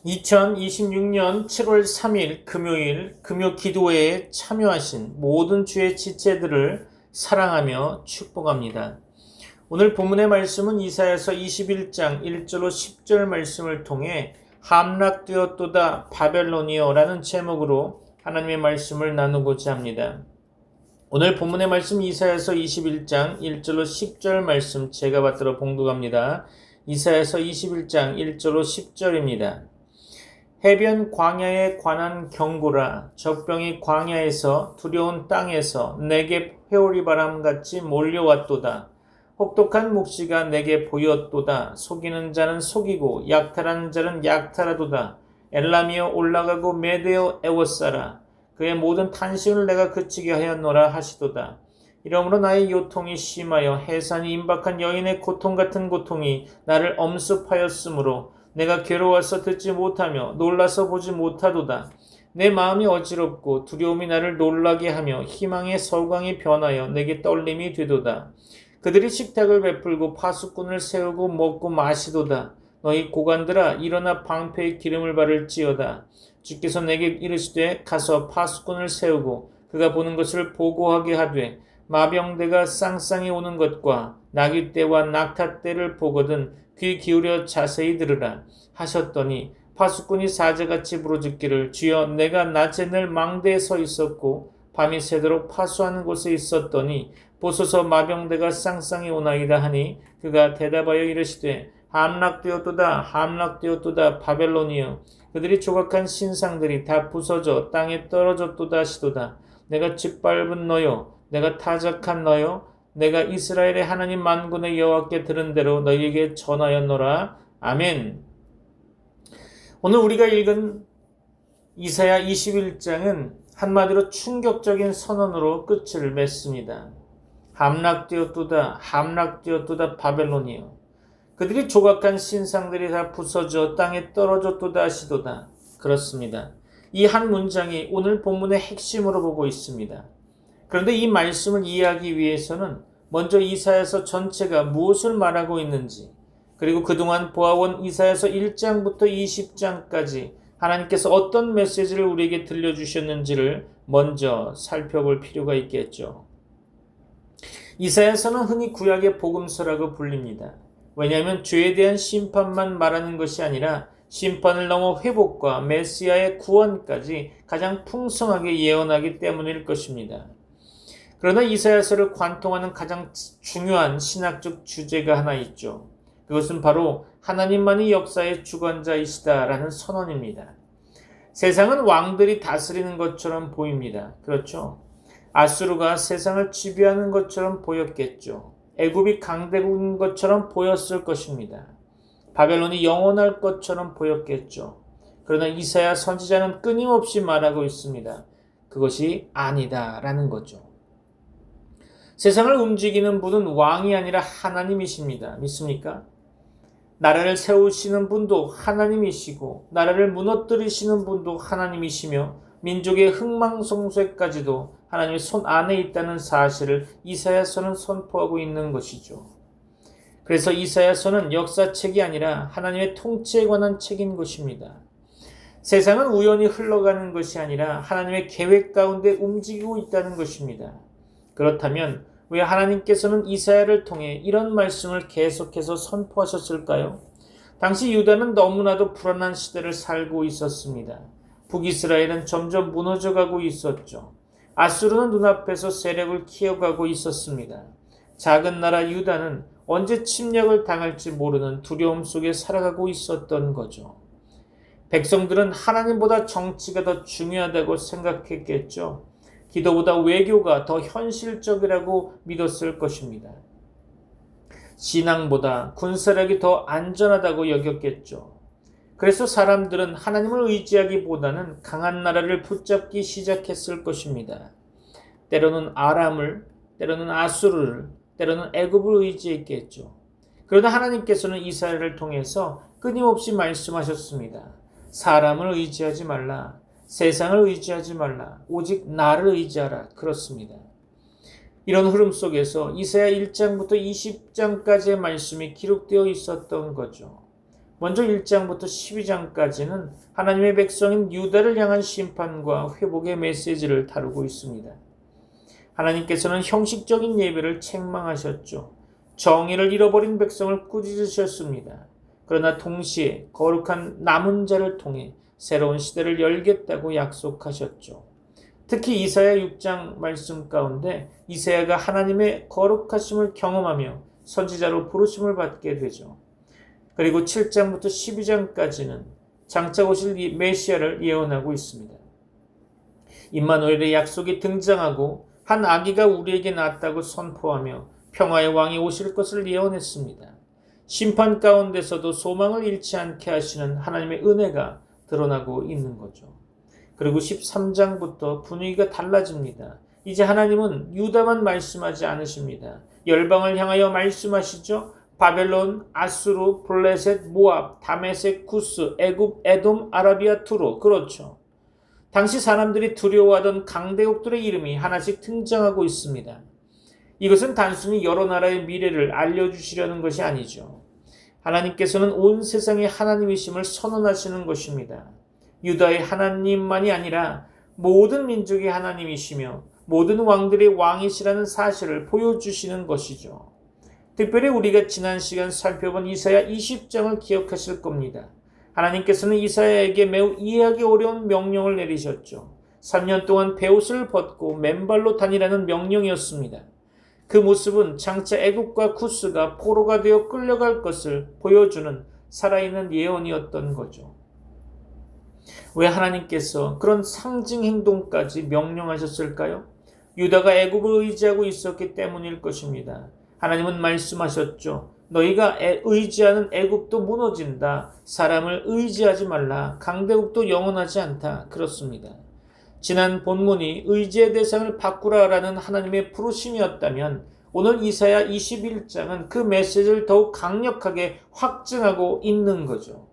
2026년 7월 3일 금요일 금요 기도회에 참여하신 모든 주의 지체들을 사랑하며 축복합니다. 오늘 본문의 말씀은 이사야서 21장 1절로 10절 말씀을 통해 함락되었도다 바벨론이여라는 제목으로 하나님의 말씀을 나누고자 합니다. 오늘 본문의 말씀 이사야서 21장 1절로 10절 말씀 제가 받들어 봉독합니다. 이사야서 21장 1절로 10절입니다. 해변 광야에 관한 경고라. 적병이 광야에서 두려운 땅에서 내게 회오리 바람같이 몰려왔도다. 혹독한 묵시가 내게 보였도다. 속이는 자는 속이고 약탈하는 자는 약탈하도다. 엘람이여 올라가고 메대여 애워싸라. 그의 모든 탄식을 내가 그치게 하였노라 하시도다. 이러므로 나의 요통이 심하여 해산이 임박한 여인의 고통 같은 고통이 나를 엄습하였으므로 내가 괴로워서 듣지 못하며 놀라서 보지 못하도다. 내 마음이 어지럽고 두려움이 나를 놀라게 하며 희망의 서광이 변하여 내게 떨림이 되도다. 그들이 식탁을 베풀고 파수꾼을 세우고 먹고 마시도다. 너희 고관들아 일어나 방패의 기름을 바를지어다. 주께서 내게 이르시되 가서 파수꾼을 세우고 그가 보는 것을 보고하게 하되 마병대가 쌍쌍이 오는 것과 나귀떼와 낙타떼를 보거든 귀 기울여 자세히 들으라 하셨더니 파수꾼이 사자같이 부르짖기를 주여 내가 낮에 늘 망대에 서 있었고 밤이 새도록 파수하는 곳에 있었더니 보소서 마병대가 쌍쌍이 오나이다 하니 그가 대답하여 이르시되 함락되었도다 함락되었도다 바벨론이여 그들이 조각한 신상들이 다 부서져 땅에 떨어졌도다 하시도다. 내가 짓밟은 너여 내가 타작한 너여 내가 이스라엘의 하나님 만군의 여호와께 들은 대로 너희에게 전하였노라. 아멘. 오늘 우리가 읽은 이사야 21장은 한마디로 충격적인 선언으로 끝을 맺습니다. 함락되었도다 함락되었도다 바벨론이여 그들이 조각한 신상들이 다 부서져 땅에 떨어졌도다 하시도다. 그렇습니다. 이 한 문장이 오늘 본문의 핵심으로 보고 있습니다. 그런데 이 말씀을 이해하기 위해서는 먼저 이사야서 전체가 무엇을 말하고 있는지 그리고 그동안 보아온 이사야서 1장부터 20장까지 하나님께서 어떤 메시지를 우리에게 들려주셨는지를 먼저 살펴볼 필요가 있겠죠. 이사야서는 흔히 구약의 복음서라고 불립니다. 왜냐하면 죄에 대한 심판만 말하는 것이 아니라 심판을 넘어 회복과 메시아의 구원까지 가장 풍성하게 예언하기 때문일 것입니다. 그러나 이사야서를 관통하는 가장 중요한 신학적 주제가 하나 있죠. 그것은 바로 하나님만이 역사의 주관자이시다라는 선언입니다. 세상은 왕들이 다스리는 것처럼 보입니다. 그렇죠? 아수르가 세상을 지배하는 것처럼 보였겠죠. 애굽이 강대국인 것처럼 보였을 것입니다. 바벨론이 영원할 것처럼 보였겠죠. 그러나 이사야 선지자는 끊임없이 말하고 있습니다. 그것이 아니다라는 거죠. 세상을 움직이는 분은 왕이 아니라 하나님이십니다. 믿습니까? 나라를 세우시는 분도 하나님이시고 나라를 무너뜨리시는 분도 하나님이시며 민족의 흥망성쇠까지도 하나님의 손 안에 있다는 사실을 이사야서는 선포하고 있는 것이죠. 그래서 이사야서는 역사책이 아니라 하나님의 통치에 관한 책인 것입니다. 세상은 우연히 흘러가는 것이 아니라 하나님의 계획 가운데 움직이고 있다는 것입니다. 그렇다면 왜 하나님께서는 이사야를 통해 이런 말씀을 계속해서 선포하셨을까요? 당시 유다는 너무나도 불안한 시대를 살고 있었습니다. 북이스라엘은 점점 무너져가고 있었죠. 아수르는 눈앞에서 세력을 키워가고 있었습니다. 작은 나라 유다는 언제 침략을 당할지 모르는 두려움 속에 살아가고 있었던 거죠. 백성들은 하나님보다 정치가 더 중요하다고 생각했겠죠. 기도보다 외교가 더 현실적이라고 믿었을 것입니다. 신앙보다 군사력이 더 안전하다고 여겼겠죠. 그래서 사람들은 하나님을 의지하기보다는 강한 나라를 붙잡기 시작했을 것입니다. 때로는 아람을, 때로는 아수르를, 때로는 애굽을 의지했겠죠. 그러나 하나님께서는 이사야를 통해서 끊임없이 말씀하셨습니다. 사람을 의지하지 말라. 세상을 의지하지 말라. 오직 나를 의지하라. 그렇습니다. 이런 흐름 속에서 이사야 1장부터 20장까지의 말씀이 기록되어 있었던 거죠. 먼저 1장부터 12장까지는 하나님의 백성인 유다를 향한 심판과 회복의 메시지를 다루고 있습니다. 하나님께서는 형식적인 예배를 책망하셨죠. 정의를 잃어버린 백성을 꾸짖으셨습니다. 그러나 동시에 거룩한 남은 자를 통해 새로운 시대를 열겠다고 약속하셨죠. 특히 이사야 6장 말씀 가운데 이사야가 하나님의 거룩하심을 경험하며 선지자로 부르심을 받게 되죠. 그리고 7장부터 12장까지는 장차 오실 메시아를 예언하고 있습니다. 임마누엘의 약속이 등장하고 한 아기가 우리에게 낳았다고 선포하며 평화의 왕이 오실 것을 예언했습니다. 심판 가운데서도 소망을 잃지 않게 하시는 하나님의 은혜가 드러나고 있는 거죠. 그리고 13장부터 분위기가 달라집니다. 이제 하나님은 유다만 말씀하지 않으십니다. 열방을 향하여 말씀하시죠. 바벨론, 아수르, 블레셋, 모압, 다메섹, 구스, 애굽, 에돔, 아라비아, 투로. 그렇죠. 당시 사람들이 두려워하던 강대국들의 이름이 하나씩 등장하고 있습니다. 이것은 단순히 여러 나라의 미래를 알려주시려는 것이 아니죠. 하나님께서는 온 세상의 하나님이심을 선언하시는 것입니다. 유다의 하나님만이 아니라 모든 민족의 하나님이시며 모든 왕들의 왕이시라는 사실을 보여주시는 것이죠. 특별히 우리가 지난 시간 살펴본 이사야 20장을 기억하실 겁니다. 하나님께서는 이사야에게 매우 이해하기 어려운 명령을 내리셨죠. 3년 동안 베옷을 벗고 맨발로 다니라는 명령이었습니다. 그 모습은 장차 애굽과 쿠스가 포로가 되어 끌려갈 것을 보여주는 살아있는 예언이었던 거죠. 왜 하나님께서 그런 상징 행동까지 명령하셨을까요? 유다가 애굽을 의지하고 있었기 때문일 것입니다. 하나님은 말씀하셨죠. 너희가 의지하는 애굽도 무너진다. 사람을 의지하지 말라. 강대국도 영원하지 않다. 그렇습니다. 지난 본문이 의지의 대상을 바꾸라라는 하나님의 부르심이었다면 오늘 이사야 21장은 그 메시지를 더욱 강력하게 확증하고 있는 거죠.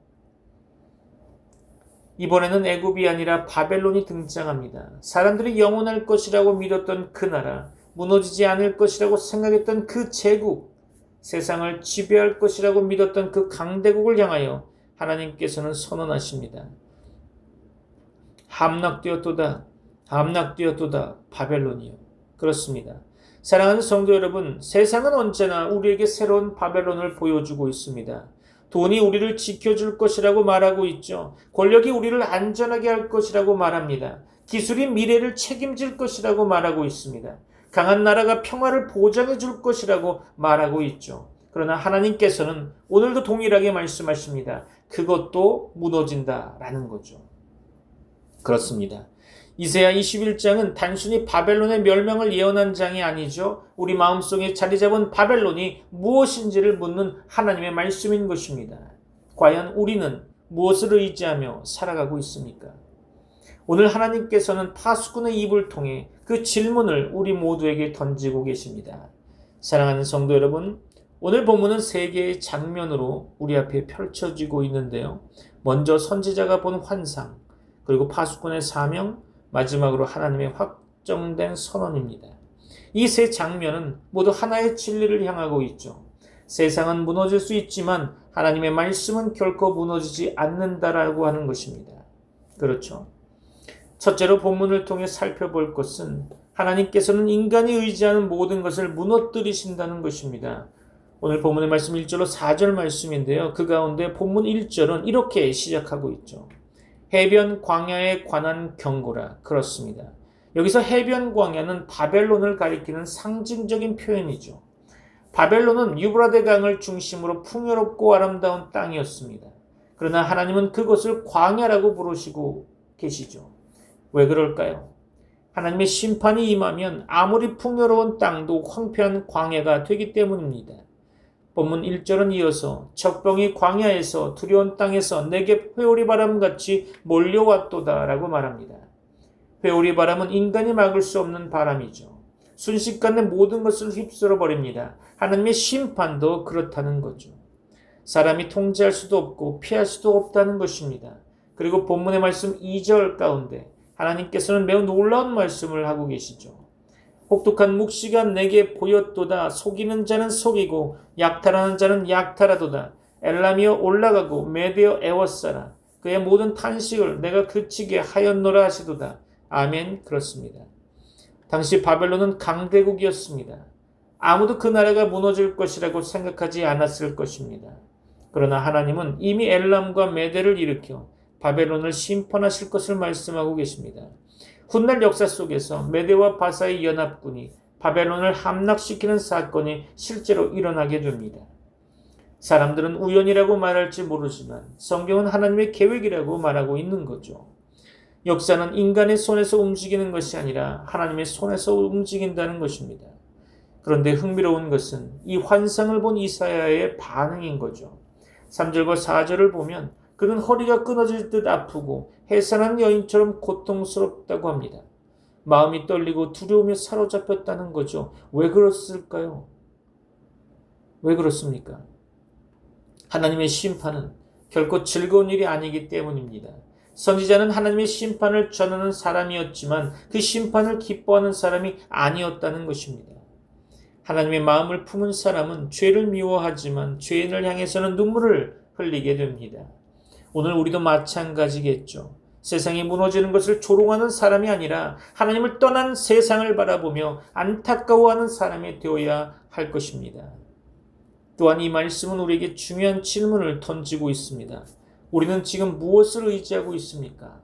이번에는 애굽이 아니라 바벨론이 등장합니다. 사람들이 영원할 것이라고 믿었던 그 나라, 무너지지 않을 것이라고 생각했던 그 제국, 세상을 지배할 것이라고 믿었던 그 강대국을 향하여 하나님께서는 선언하십니다. 함락되었도다, 함락되었도다, 바벨론이요. 그렇습니다. 사랑하는 성도 여러분, 세상은 언제나 우리에게 새로운 바벨론을 보여주고 있습니다. 돈이 우리를 지켜줄 것이라고 말하고 있죠. 권력이 우리를 안전하게 할 것이라고 말합니다. 기술이 미래를 책임질 것이라고 말하고 있습니다. 강한 나라가 평화를 보장해 줄 것이라고 말하고 있죠. 그러나 하나님께서는 오늘도 동일하게 말씀하십니다. 그것도 무너진다라는 거죠. 그렇습니다. 이사야 21장은 단순히 바벨론의 멸망을 예언한 장이 아니죠. 우리 마음속에 자리 잡은 바벨론이 무엇인지를 묻는 하나님의 말씀인 것입니다. 과연 우리는 무엇을 의지하며 살아가고 있습니까? 오늘 하나님께서는 파수꾼의 입을 통해 그 질문을 우리 모두에게 던지고 계십니다. 사랑하는 성도 여러분, 오늘 본문은 세 개의 장면으로 우리 앞에 펼쳐지고 있는데요. 먼저 선지자가 본 환상, 그리고 파수꾼의 사명, 마지막으로 하나님의 확정된 선언입니다. 이 세 장면은 모두 하나의 진리를 향하고 있죠. 세상은 무너질 수 있지만 하나님의 말씀은 결코 무너지지 않는다라고 하는 것입니다. 그렇죠. 첫째로 본문을 통해 살펴볼 것은 하나님께서는 인간이 의지하는 모든 것을 무너뜨리신다는 것입니다. 오늘 본문의 말씀 1절로 4절 말씀인데요. 그 가운데 본문 1절은 이렇게 시작하고 있죠. 해변 광야에 관한 경고라. 그렇습니다. 여기서 해변 광야는 바벨론을 가리키는 상징적인 표현이죠. 바벨론은 유브라데 강을 중심으로 풍요롭고 아름다운 땅이었습니다. 그러나 하나님은 그것을 광야라고 부르시고 계시죠. 왜 그럴까요? 하나님의 심판이 임하면 아무리 풍요로운 땅도 황폐한 광야가 되기 때문입니다. 본문 1절은 이어서 적병이 광야에서 두려운 땅에서 내게 회오리 바람같이 몰려왔도다 라고 말합니다. 회오리 바람은 인간이 막을 수 없는 바람이죠. 순식간에 모든 것을 휩쓸어 버립니다. 하나님의 심판도 그렇다는 거죠. 사람이 통제할 수도 없고 피할 수도 없다는 것입니다. 그리고 본문의 말씀 2절 가운데 하나님께서는 매우 놀라운 말씀을 하고 계시죠. 혹독한 묵시가 내게 보였도다. 속이는 자는 속이고 약탈하는 자는 약탈하도다. 엘람이여 올라가고 메대여 애워싸라. 그의 모든 탄식을 내가 그치게 하였노라 하시도다. 아멘. 그렇습니다. 당시 바벨론은 강대국이었습니다. 아무도 그 나라가 무너질 것이라고 생각하지 않았을 것입니다. 그러나 하나님은 이미 엘람과 메대를 일으켜 바벨론을 심판하실 것을 말씀하고 계십니다. 훗날 역사 속에서 메대와 바사의 연합군이 바벨론을 함락시키는 사건이 실제로 일어나게 됩니다. 사람들은 우연이라고 말할지 모르지만 성경은 하나님의 계획이라고 말하고 있는 거죠. 역사는 인간의 손에서 움직이는 것이 아니라 하나님의 손에서 움직인다는 것입니다. 그런데 흥미로운 것은 이 환상을 본 이사야의 반응인 거죠. 3절과 4절을 보면 그는 허리가 끊어질 듯 아프고 해산한 여인처럼 고통스럽다고 합니다. 마음이 떨리고 두려움에 사로잡혔다는 거죠. 왜 그랬을까요? 왜 그렇습니까? 하나님의 심판은 결코 즐거운 일이 아니기 때문입니다. 선지자는 하나님의 심판을 전하는 사람이었지만 그 심판을 기뻐하는 사람이 아니었다는 것입니다. 하나님의 마음을 품은 사람은 죄를 미워하지만 죄인을 향해서는 눈물을 흘리게 됩니다. 오늘 우리도 마찬가지겠죠. 세상이 무너지는 것을 조롱하는 사람이 아니라 하나님을 떠난 세상을 바라보며 안타까워하는 사람이 되어야 할 것입니다. 또한 이 말씀은 우리에게 중요한 질문을 던지고 있습니다. 우리는 지금 무엇을 의지하고 있습니까?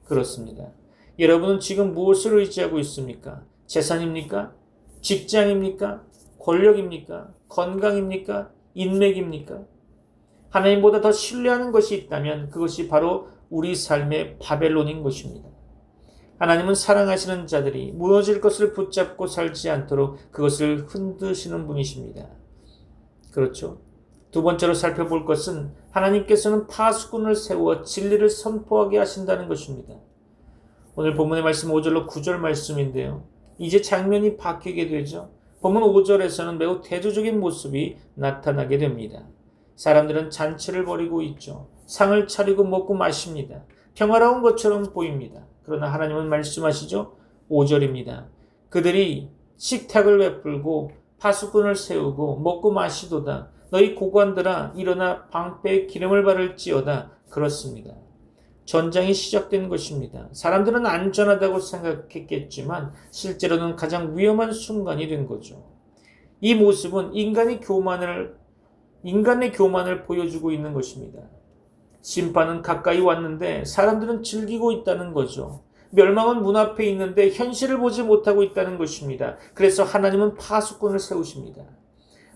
그렇습니다. 여러분은 지금 무엇을 의지하고 있습니까? 재산입니까? 직장입니까? 권력입니까? 건강입니까? 인맥입니까? 하나님보다 더 신뢰하는 것이 있다면 그것이 바로 우리 삶의 바벨론인 것입니다. 하나님은 사랑하시는 자들이 무너질 것을 붙잡고 살지 않도록 그것을 흔드시는 분이십니다. 그렇죠? 두 번째로 살펴볼 것은 하나님께서는 파수꾼을 세워 진리를 선포하게 하신다는 것입니다. 오늘 본문의 말씀 5절로 9절 말씀인데요. 이제 장면이 바뀌게 되죠. 본문 5절에서는 매우 대조적인 모습이 나타나게 됩니다. 사람들은 잔치를 벌이고 있죠. 상을 차리고 먹고 마십니다. 평화로운 것처럼 보입니다. 그러나 하나님은 말씀하시죠. 5절입니다. 그들이 식탁을 베풀고 파수꾼을 세우고 먹고 마시도다. 너희 고관들아 일어나 방패에 기름을 바를지어다. 그렇습니다. 전장이 시작된 것입니다. 사람들은 안전하다고 생각했겠지만 실제로는 가장 위험한 순간이 된 거죠. 이 모습은 인간의 교만을 보여주고 있는 것입니다. 심판은 가까이 왔는데 사람들은 즐기고 있다는 거죠. 멸망은 문 앞에 있는데 현실을 보지 못하고 있다는 것입니다. 그래서 하나님은 파수꾼을 세우십니다.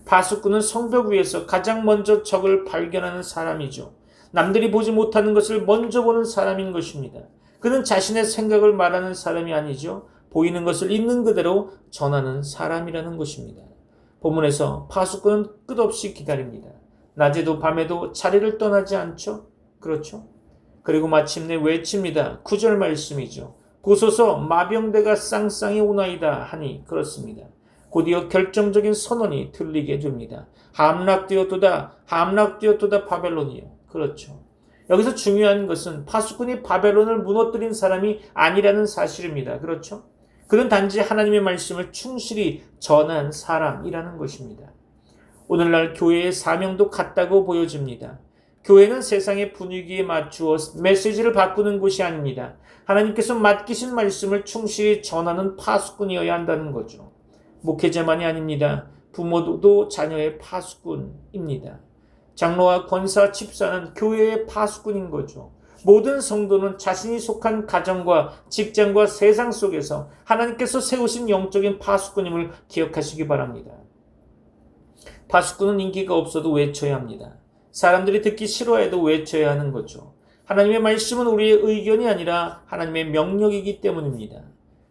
파수꾼은 성벽 위에서 가장 먼저 적을 발견하는 사람이죠. 남들이 보지 못하는 것을 먼저 보는 사람인 것입니다. 그는 자신의 생각을 말하는 사람이 아니죠. 보이는 것을 있는 그대로 전하는 사람이라는 것입니다. 본문에서 파수꾼은 끝없이 기다립니다. 낮에도 밤에도 자리를 떠나지 않죠? 그렇죠? 그리고 마침내 외칩니다. 9절 말씀이죠. 고소서 마병대가 쌍쌍이 오나이다 하니 그렇습니다. 곧이어 결정적인 선언이 들리게 됩니다. 함락되었도다 바벨론이요. 그렇죠. 여기서 중요한 것은 파수꾼이 바벨론을 무너뜨린 사람이 아니라는 사실입니다. 그렇죠? 그는 단지 하나님의 말씀을 충실히 전한 사람이라는 것입니다. 오늘날 교회의 사명도 같다고 보여집니다. 교회는 세상의 분위기에 맞추어 메시지를 바꾸는 곳이 아닙니다. 하나님께서 맡기신 말씀을 충실히 전하는 파수꾼이어야 한다는 거죠. 목회자만이 아닙니다. 부모도 자녀의 파수꾼입니다. 장로와 권사, 집사는 교회의 파수꾼인 거죠. 모든 성도는 자신이 속한 가정과 직장과 세상 속에서 하나님께서 세우신 영적인 파수꾼임을 기억하시기 바랍니다. 파수꾼은 인기가 없어도 외쳐야 합니다. 사람들이 듣기 싫어해도 외쳐야 하는 거죠. 하나님의 말씀은 우리의 의견이 아니라 하나님의 명령이기 때문입니다.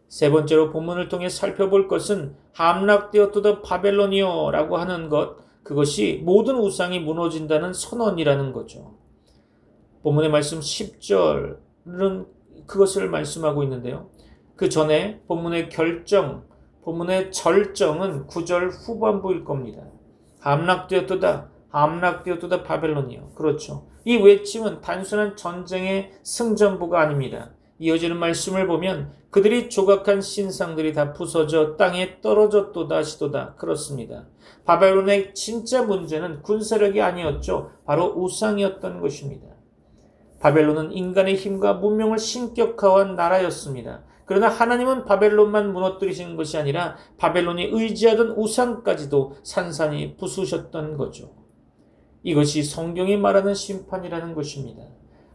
세 번째로 본문을 통해 살펴볼 것은 함락되었도다 바벨론이여 라고 하는 것, 그것이 모든 우상이 무너진다는 선언이라는 거죠. 본문의 말씀 10절은 그것을 말씀하고 있는데요. 그 전에 본문의 본문의 절정은 9절 후반부일 겁니다. 함락되었도다 바벨론이요. 그렇죠. 이 외침은 단순한 전쟁의 승전보가 아닙니다. 이어지는 말씀을 보면 그들이 조각한 신상들이 다 부서져 땅에 떨어졌도다 하시도다. 그렇습니다. 바벨론의 진짜 문제는 군사력이 아니었죠. 바로 우상이었던 것입니다. 바벨론은 인간의 힘과 문명을 신격화한 나라였습니다. 그러나 하나님은 바벨론만 무너뜨리신 것이 아니라 바벨론이 의지하던 우상까지도 산산이 부수셨던 거죠. 이것이 성경이 말하는 심판이라는 것입니다.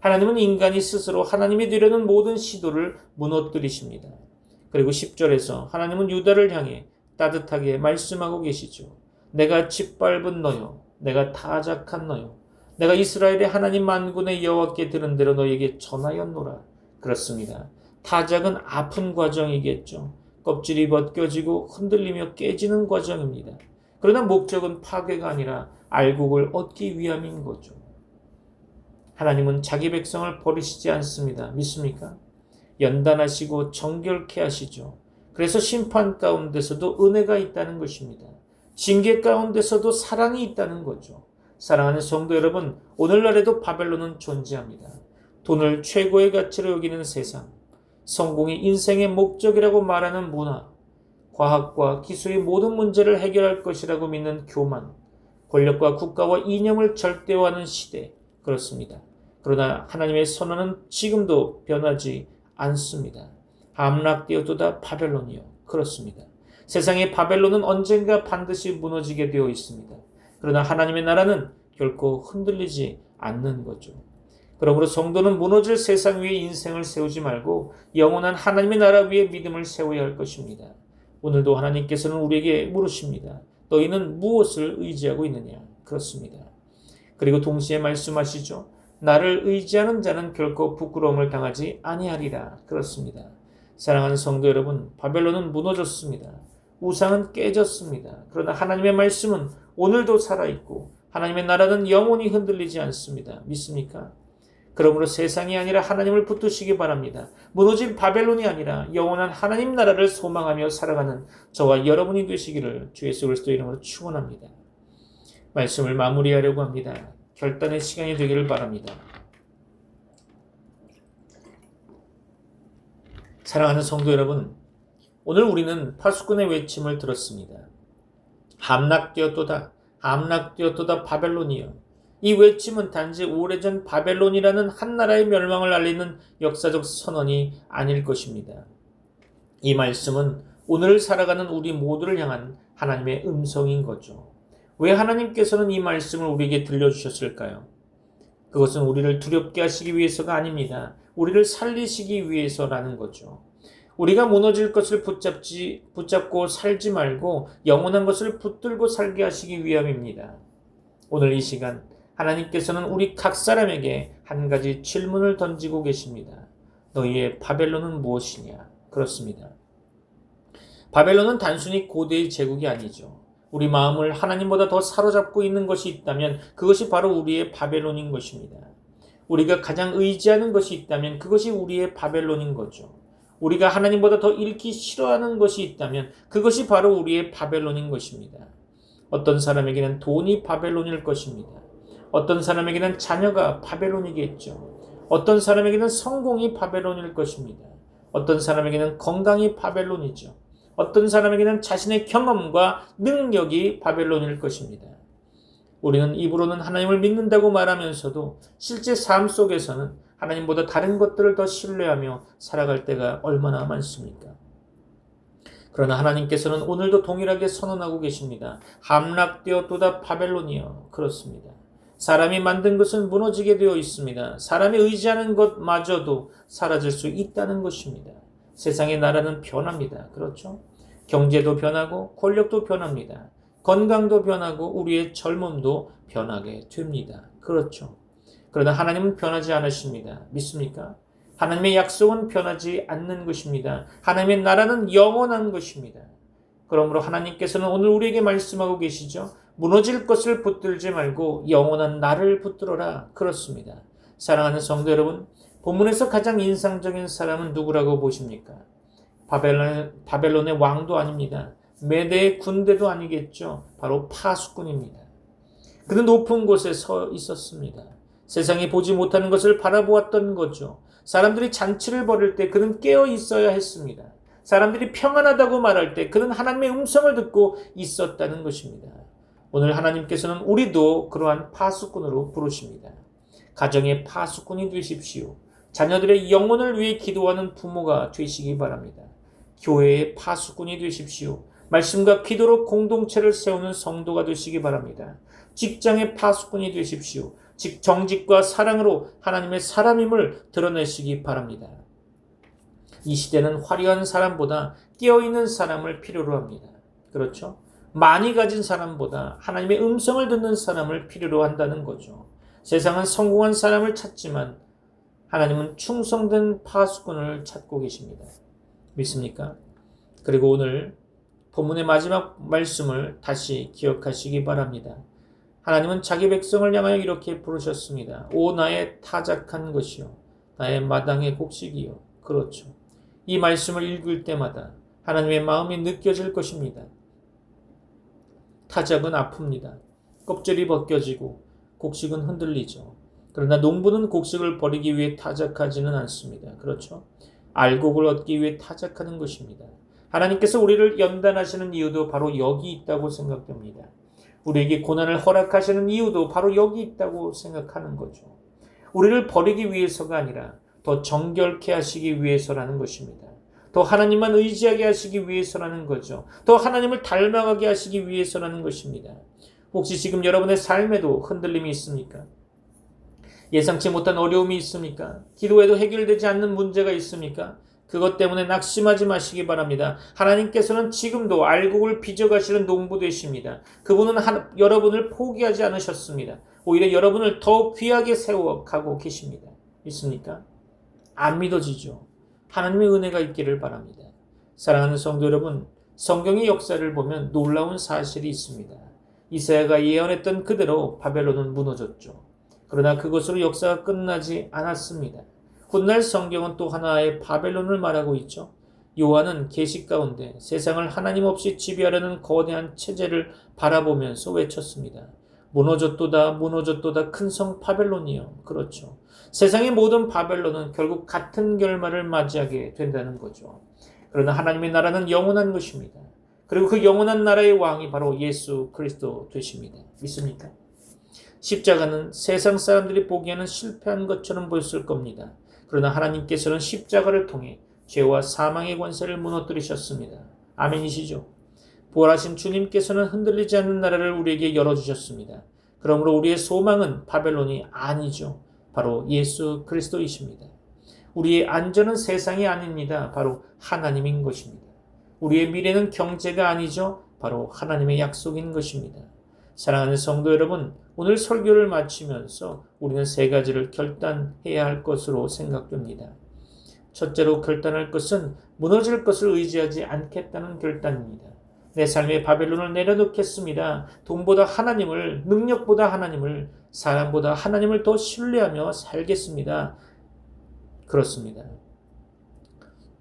하나님은 인간이 스스로 하나님이 되려는 모든 시도를 무너뜨리십니다. 그리고 10절에서 하나님은 유다를 향해 따뜻하게 말씀하고 계시죠. 내가 짓밟은 너요, 내가 타작한 너요, 내가 이스라엘의 하나님 만군의 여호와께 들은 대로 너에게 전하였노라. 그렇습니다. 타작은 아픈 과정이겠죠. 껍질이 벗겨지고 흔들리며 깨지는 과정입니다. 그러나 목적은 파괴가 아니라 알곡을 얻기 위함인 거죠. 하나님은 자기 백성을 버리시지 않습니다. 믿습니까? 연단하시고 정결케 하시죠. 그래서 심판 가운데서도 은혜가 있다는 것입니다. 징계 가운데서도 사랑이 있다는 거죠. 사랑하는 성도 여러분, 오늘날에도 바벨론은 존재합니다. 돈을 최고의 가치로 여기는 세상, 성공이 인생의 목적이라고 말하는 문화, 과학과 기술이 모든 문제를 해결할 것이라고 믿는 교만, 권력과 국가와 이념을 절대화하는 시대, 그렇습니다. 그러나 하나님의 선언은 지금도 변하지 않습니다. 함락되었도다 바벨론이요. 그렇습니다. 세상의 바벨론은 언젠가 반드시 무너지게 되어 있습니다. 그러나 하나님의 나라는 결코 흔들리지 않는 거죠. 그러므로 성도는 무너질 세상 위에 인생을 세우지 말고 영원한 하나님의 나라 위에 믿음을 세워야 할 것입니다. 오늘도 하나님께서는 우리에게 물으십니다. 너희는 무엇을 의지하고 있느냐? 그렇습니다. 그리고 동시에 말씀하시죠. 나를 의지하는 자는 결코 부끄러움을 당하지 아니하리라. 그렇습니다. 사랑하는 성도 여러분, 바벨론은 무너졌습니다. 우상은 깨졌습니다. 그러나 하나님의 말씀은 오늘도 살아있고 하나님의 나라는 영원히 흔들리지 않습니다. 믿습니까? 그러므로 세상이 아니라 하나님을 붙드시기 바랍니다. 무너진 바벨론이 아니라 영원한 하나님 나라를 소망하며 살아가는 저와 여러분이 되시기를 주 예수 그리스도 이름으로 축원합니다. 말씀을 마무리하려고 합니다. 결단의 시간이 되기를 바랍니다. 사랑하는 성도 여러분, 오늘 우리는 파수꾼의 외침을 들었습니다. 함락되었도다, 함락되었도다 바벨론이여. 이 외침은 단지 오래전 바벨론이라는 한 나라의 멸망을 알리는 역사적 선언이 아닐 것입니다. 이 말씀은 오늘 살아가는 우리 모두를 향한 하나님의 음성인 거죠. 왜 하나님께서는 이 말씀을 우리에게 들려주셨을까요? 그것은 우리를 두렵게 하시기 위해서가 아닙니다. 우리를 살리시기 위해서라는 거죠. 우리가 무너질 것을 붙잡고 살지 말고 영원한 것을 붙들고 살게 하시기 위함입니다. 오늘 이 시간 하나님께서는 우리 각 사람에게 한 가지 질문을 던지고 계십니다. 너희의 바벨론은 무엇이냐? 그렇습니다. 바벨론은 단순히 고대의 제국이 아니죠. 우리 마음을 하나님보다 더 사로잡고 있는 것이 있다면 그것이 바로 우리의 바벨론인 것입니다. 우리가 가장 의지하는 것이 있다면 그것이 우리의 바벨론인 거죠. 우리가 하나님보다 더 잃기 싫어하는 것이 있다면 그것이 바로 우리의 바벨론인 것입니다. 어떤 사람에게는 돈이 바벨론일 것입니다. 어떤 사람에게는 자녀가 바벨론이겠죠. 어떤 사람에게는 성공이 바벨론일 것입니다. 어떤 사람에게는 건강이 바벨론이죠. 어떤 사람에게는 자신의 경험과 능력이 바벨론일 것입니다. 우리는 입으로는 하나님을 믿는다고 말하면서도 실제 삶 속에서는 하나님보다 다른 것들을 더 신뢰하며 살아갈 때가 얼마나 많습니까? 그러나 하나님께서는 오늘도 동일하게 선언하고 계십니다. 함락되었도다 바벨론이여. 그렇습니다. 사람이 만든 것은 무너지게 되어 있습니다. 사람이 의지하는 것마저도 사라질 수 있다는 것입니다. 세상의 나라는 변합니다. 그렇죠? 경제도 변하고 권력도 변합니다. 건강도 변하고 우리의 젊음도 변하게 됩니다. 그렇죠? 그러나 하나님은 변하지 않으십니다. 믿습니까? 하나님의 약속은 변하지 않는 것입니다. 하나님의 나라는 영원한 것입니다. 그러므로 하나님께서는 오늘 우리에게 말씀하고 계시죠. 무너질 것을 붙들지 말고 영원한 나를 붙들어라. 그렇습니다. 사랑하는 성도 여러분, 본문에서 가장 인상적인 사람은 누구라고 보십니까? 바벨론의 왕도 아닙니다. 메대의 군대도 아니겠죠. 바로 파수꾼입니다. 그는 높은 곳에 서 있었습니다. 세상이 보지 못하는 것을 바라보았던 거죠. 사람들이 잔치를 벌일 때 그는 깨어 있어야 했습니다. 사람들이 평안하다고 말할 때 그는 하나님의 음성을 듣고 있었다는 것입니다. 오늘 하나님께서는 우리도 그러한 파수꾼으로 부르십니다. 가정의 파수꾼이 되십시오. 자녀들의 영혼을 위해 기도하는 부모가 되시기 바랍니다. 교회의 파수꾼이 되십시오. 말씀과 기도로 공동체를 세우는 성도가 되시기 바랍니다. 직장의 파수꾼이 되십시오. 정직과 사랑으로 하나님의 사람임을 드러내시기 바랍니다. 이 시대는 화려한 사람보다 깨어있는 사람을 필요로 합니다. 그렇죠? 많이 가진 사람보다 하나님의 음성을 듣는 사람을 필요로 한다는 거죠. 세상은 성공한 사람을 찾지만 하나님은 충성된 파수꾼을 찾고 계십니다. 믿습니까? 그리고 오늘 본문의 마지막 말씀을 다시 기억하시기 바랍니다. 하나님은 자기 백성을 향하여 이렇게 부르셨습니다. 오 나의 타작한 것이요 나의 마당의 곡식이요. 그렇죠. 이 말씀을 읽을 때마다 하나님의 마음이 느껴질 것입니다. 타작은 아픕니다. 껍질이 벗겨지고 곡식은 흔들리죠. 그러나 농부는 곡식을 버리기 위해 타작하지는 않습니다. 그렇죠? 알곡을 얻기 위해 타작하는 것입니다. 하나님께서 우리를 연단하시는 이유도 바로 여기 있다고 생각됩니다. 우리에게 고난을 허락하시는 이유도 바로 여기 있다고 생각하는 거죠. 우리를 버리기 위해서가 아니라 더 정결케 하시기 위해서라는 것입니다. 더 하나님만 의지하게 하시기 위해서라는 거죠. 더 하나님을 닮아가게 하시기 위해서라는 것입니다. 혹시 지금 여러분의 삶에도 흔들림이 있습니까? 예상치 못한 어려움이 있습니까? 기도해도 해결되지 않는 문제가 있습니까? 그것 때문에 낙심하지 마시기 바랍니다. 하나님께서는 지금도 알곡을 빚어가시는 농부 되십니다. 그분은 여러분을 포기하지 않으셨습니다. 오히려 여러분을 더욱 귀하게 세워가고 계십니다. 믿습니까? 안 믿어지죠. 하나님의 은혜가 있기를 바랍니다. 사랑하는 성도 여러분, 성경의 역사를 보면 놀라운 사실이 있습니다. 이사야가 예언했던 그대로 바벨론은 무너졌죠. 그러나 그것으로 역사가 끝나지 않았습니다. 훗날 성경은 또 하나의 바벨론을 말하고 있죠. 요한은 계시 가운데 세상을 하나님 없이 지배하려는 거대한 체제를 바라보면서 외쳤습니다. 무너졌도다 무너졌도다 큰 성 바벨론이요. 그렇죠. 세상의 모든 바벨론은 결국 같은 결말을 맞이하게 된다는 거죠. 그러나 하나님의 나라는 영원한 것입니다. 그리고 그 영원한 나라의 왕이 바로 예수 그리스도 되십니다. 믿습니까? 십자가는 세상 사람들이 보기에는 실패한 것처럼 보였을 겁니다. 그러나 하나님께서는 십자가를 통해 죄와 사망의 권세를 무너뜨리셨습니다. 아멘이시죠? 부활하신 주님께서는 흔들리지 않는 나라를 우리에게 열어주셨습니다. 그러므로 우리의 소망은 바벨론이 아니죠. 바로 예수 그리스도이십니다. 우리의 안전은 세상이 아닙니다. 바로 하나님인 것입니다. 우리의 미래는 경제가 아니죠. 바로 하나님의 약속인 것입니다. 사랑하는 성도 여러분, 오늘 설교를 마치면서 우리는 세 가지를 결단해야 할 것으로 생각됩니다. 첫째로 결단할 것은 무너질 것을 의지하지 않겠다는 결단입니다. 내 삶의 바벨론을 내려놓겠습니다. 돈보다 하나님을, 능력보다 하나님을, 사람보다 하나님을 더 신뢰하며 살겠습니다. 그렇습니다.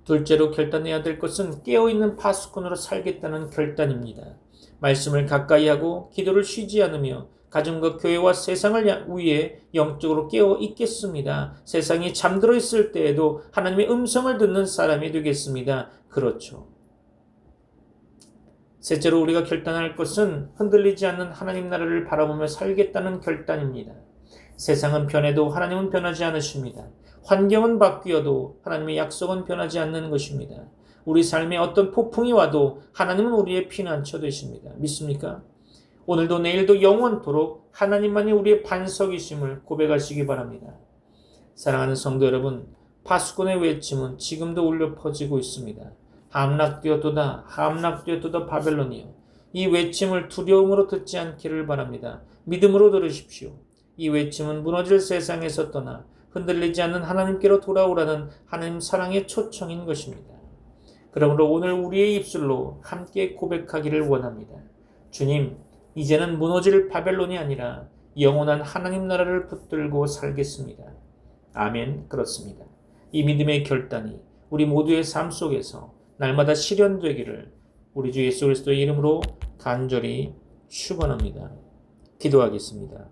둘째로 결단해야 될 것은 깨어있는 파수꾼으로 살겠다는 결단입니다. 말씀을 가까이 하고 기도를 쉬지 않으며 가정과 교회와 세상을 위해 영적으로 깨어 있겠습니다. 세상이 잠들어 있을 때에도 하나님의 음성을 듣는 사람이 되겠습니다. 그렇죠. 셋째로 우리가 결단할 것은 흔들리지 않는 하나님 나라를 바라보며 살겠다는 결단입니다. 세상은 변해도 하나님은 변하지 않으십니다. 환경은 바뀌어도 하나님의 약속은 변하지 않는 것입니다. 우리 삶에 어떤 폭풍이 와도 하나님은 우리의 피난처 되십니다. 믿습니까? 오늘도 내일도 영원토록 하나님만이 우리의 반석이심을 고백하시기 바랍니다. 사랑하는 성도 여러분, 파수꾼의 외침은 지금도 울려 퍼지고 있습니다. 함락되었도다 함락되었도다 바벨론이여. 이 외침을 두려움으로 듣지 않기를 바랍니다. 믿음으로 들으십시오. 이 외침은 무너질 세상에서 떠나 흔들리지 않는 하나님께로 돌아오라는 하나님 사랑의 초청인 것입니다. 그러므로 오늘 우리의 입술로 함께 고백하기를 원합니다. 주님, 이제는 무너질 바벨론이 아니라 영원한 하나님 나라를 붙들고 살겠습니다. 아멘. 그렇습니다. 이 믿음의 결단이 우리 모두의 삶 속에서 날마다 실현되기를 우리 주 예수 그리스도의 이름으로 간절히 축원합니다. 기도하겠습니다.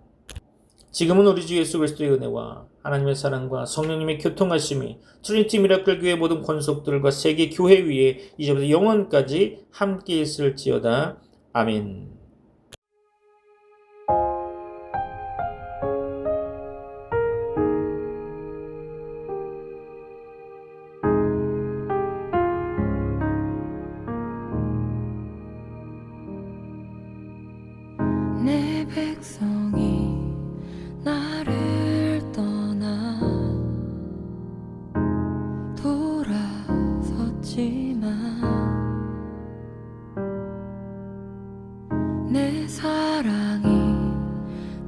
지금은 우리 주 예수 그리스도의 은혜와 하나님의 사랑과 성령님의 교통하심이 트리니티 미라클 교회 모든 권속들과 세계 교회 위에 이제부터 영원까지 함께 있을지어다. 아멘. 내 백성이 나를 떠나 돌아섰지만 내 사랑이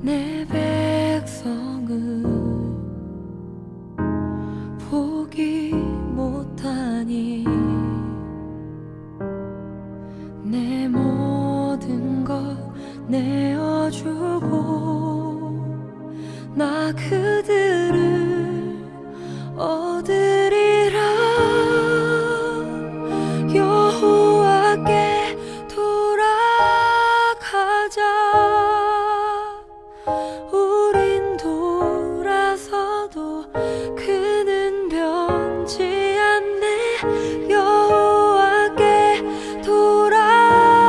내 백성을 포기 못하니 내 모든 것 내어주고 나 그들을 얻으리라. 여호와께 돌아가자. 우린 돌아서도 그는 변치 않네. 여호와께 돌아가자.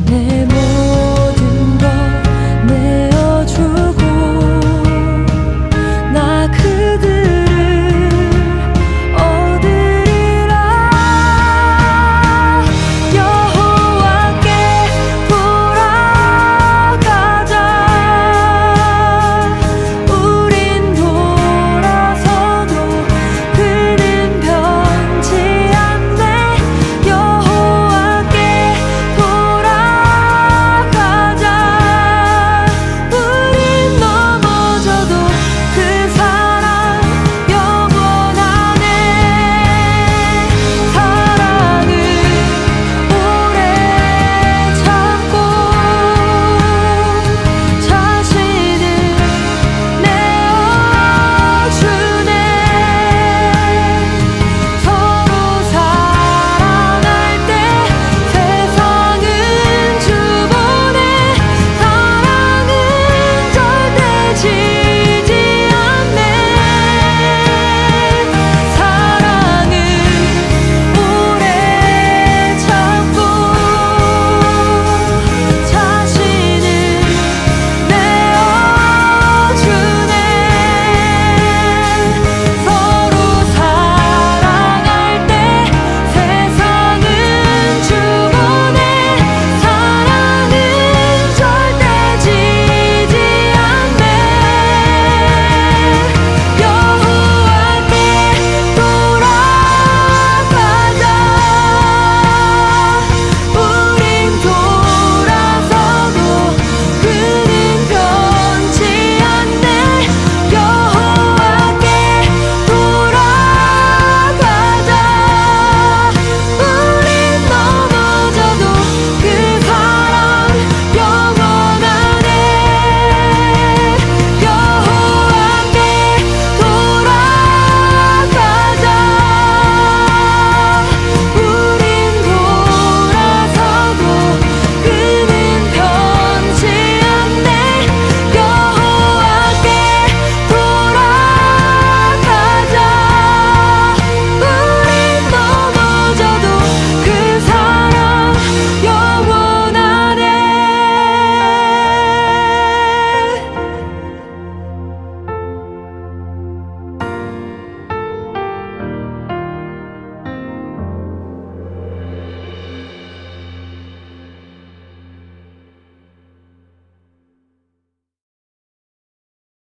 내